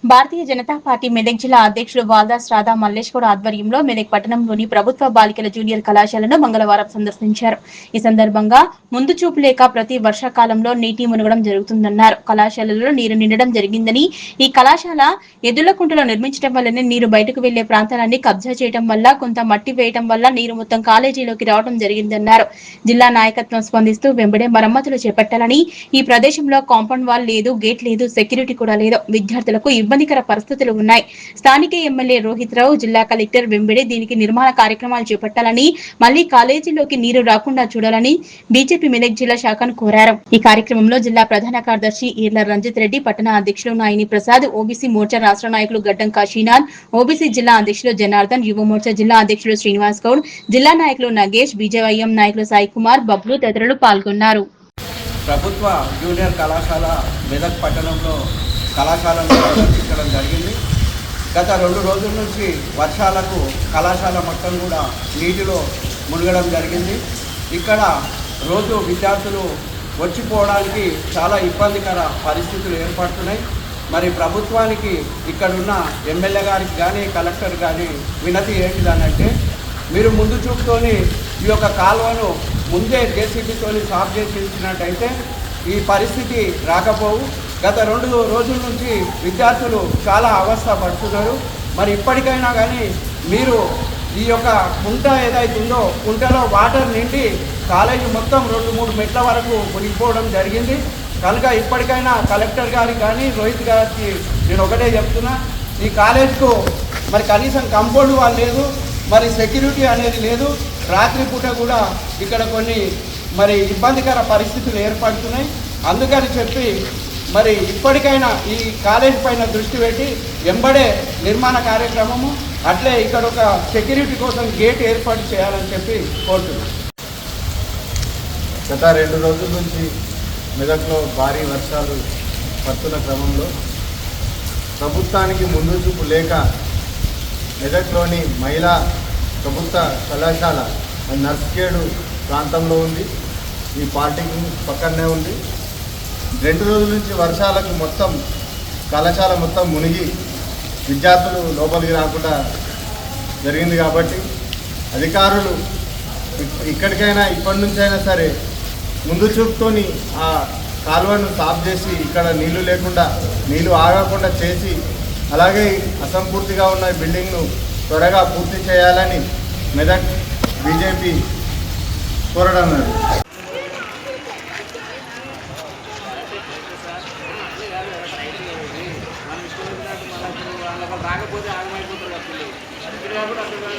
Bharatiya Janata party Medak జిల్లా అధ్యక్షుడు వాల్దాస్ రాధా మల్లేష్ ఆధ్వర్యంలో మెదక్ పట్టణంలోని ప్రభుత్వ బాలికల జూనియర్ కళాశాలను మంగళవారం సందర్శించారు. ఈ సందర్భంగా ముందు చూపు లేక ప్రతి వర్షాకాలంలో నీటి మునగడం జరుగుతుందన్నారు. కళాశాలలో నీరు నిండడం జరిగిందని, ఈ కళాశాల ఎదుల కుంటలో నిర్మించడం వల్లనే నీరు బయటకు వెళ్లే ప్రాంతాలన్నీ కబ్జా చేయడం వల్ల, కొంత మట్టి వేయడం వల్ల నీరు మొత్తం కాలేజీలోకి రావడం జరిగిందన్నారు. జిల్లా నాయకత్వం స్పందిస్తూ వెంబడే మరమ్మతులు చేపట్టాలని, ఈ ప్రదేశంలో కాంపౌండ్ వాల్ లేదు, గేట్ లేదు, సెక్యూరిటీ కూడా లేదు, విద్యార్థులకు ఇబ్బందికర పరిస్థితులు ఉన్నాయి. స్థానిక ఎమ్మెల్యే రోహిత్ రావు, జిల్లా కలెక్టర్ వెంబడే దీనికి నిర్మాణ కార్యక్రమాలు చేపట్టాలని, మళ్లీ కాలేజీలోకి నీరు రాకుండా చూడాలని బీజేపీ మెదక్ జిల్లా శాఖను కోరారు. ఈ కార్యక్రమంలో జిల్లా ప్రధాన కార్యదర్శి ఈర్ల రంజిత్ రెడ్డి, పట్టణ అధ్యక్షులు నాయని ప్రసాద్, ఓబీసీ మోర్చా రాష్ట్ర నాయకులు గడ్డం కాశీనాథ్, ఓబీసీ జిల్లా అధ్యక్షులు జనార్దన్, యువ మోర్చా జిల్లా అధ్యక్షులు శ్రీనివాస్ గౌడ్, జిల్లా నాయకులు నగేష్, బీజేవైఎం నాయకులు సాయి కుమార్, బబ్లు తదితరులు పాల్గొన్నారు. ప్రభుత్వ జూనియర్ కళాశాల మెదక్ పట్టణంలో కళాశాలను సందర్శించడం జరిగింది. గత 2 రోజుల నుంచి వర్షాలకు కళాశాల మొత్తం కూడా నీటిలో మునగడం జరిగింది. ఇక్కడ రోజు విద్యార్థులు వచ్చిపోవడానికి చాలా ఇబ్బందికర పరిస్థితులు ఏర్పడుతున్నాయి. మరి ప్రభుత్వానికి ఇక్కడున్న ఎమ్మెల్యే గారికి కానీ కలెక్టర్ కానీ వినతి ఏంటిదనంటే, మీరు ముందు చూపుతోని ఈ యొక్క కాలువను ముందే జేసీబీతోని సాఫ్ చేసి ఇచ్చినట్టయితే ఈ పరిస్థితి రాకపోవు. గత 2 రోజుల నుంచి విద్యార్థులు చాలా అవస్థ పడుతున్నారు. మరి ఇప్పటికైనా కానీ మీరు ఈ యొక్క కుంట ఏదైతుందో కుంటలో వాటర్ నిండి కాలేజీ మొత్తం 2-3 మెట్ల వరకు మునిగిపోవడం జరిగింది. కనుక ఇప్పటికైనా కలెక్టర్ గారికి కానీ రోహిత్ గారికి నేను ఒకటే చెప్తున్నా, ఈ కాలేజ్కు మరి కనీసం కాంపౌండ్ వాల్ లేదు, మరి సెక్యూరిటీ అనేది లేదు. రాత్రిపూట కూడా ఇక్కడ కొన్ని మరి ఇబ్బందికర పరిస్థితులు ఏర్పడుతున్నాయి. అందుకని చెప్పి మరి ఇప్పటికైనా ఈ కాలేజ్ పైన దృష్టి పెట్టి వెంబడే నిర్మాణ కార్యక్రమము, అట్లే ఇక్కడ ఒక సెక్యూరిటీ కోసం గేట్ ఏర్పాటు చేయాలని చెప్పి కోరుతున్నాం. గత 2 రోజుల నుంచి మెదక్లో భారీ వర్షాలు పడుతున్న క్రమంలో ప్రభుత్వానికి ముందు చూపు లేక మెదక్లోని మహిళా ప్రభుత్వ కళాశాల నర్స్కేడు ప్రాంతంలో ఉంది. ఈ పార్టీకి పక్కనే ఉంది. 2 రోజుల నుంచి వర్షాలకు మొత్తం కళాశాల మొత్తం మునిగి విద్యార్థులు లోపలికి రాకుండా జరిగింది. కాబట్టి అధికారులు ఇక్కడికైనా ఇప్పటి నుంచైనా సరే ముందు చూపుతోని ఆ కాలువను సాఫ్ చేసి ఇక్కడ నీళ్లు లేకుండా, నీళ్లు ఆగకుండా చేసి, అలాగే అసంపూర్తిగా ఉన్న బిల్డింగ్ను త్వరగా పూర్తి చేయాలని మెదక్ బీజేపీ కోరడం. రాకపోతే ఆగమైపోతారు కదా.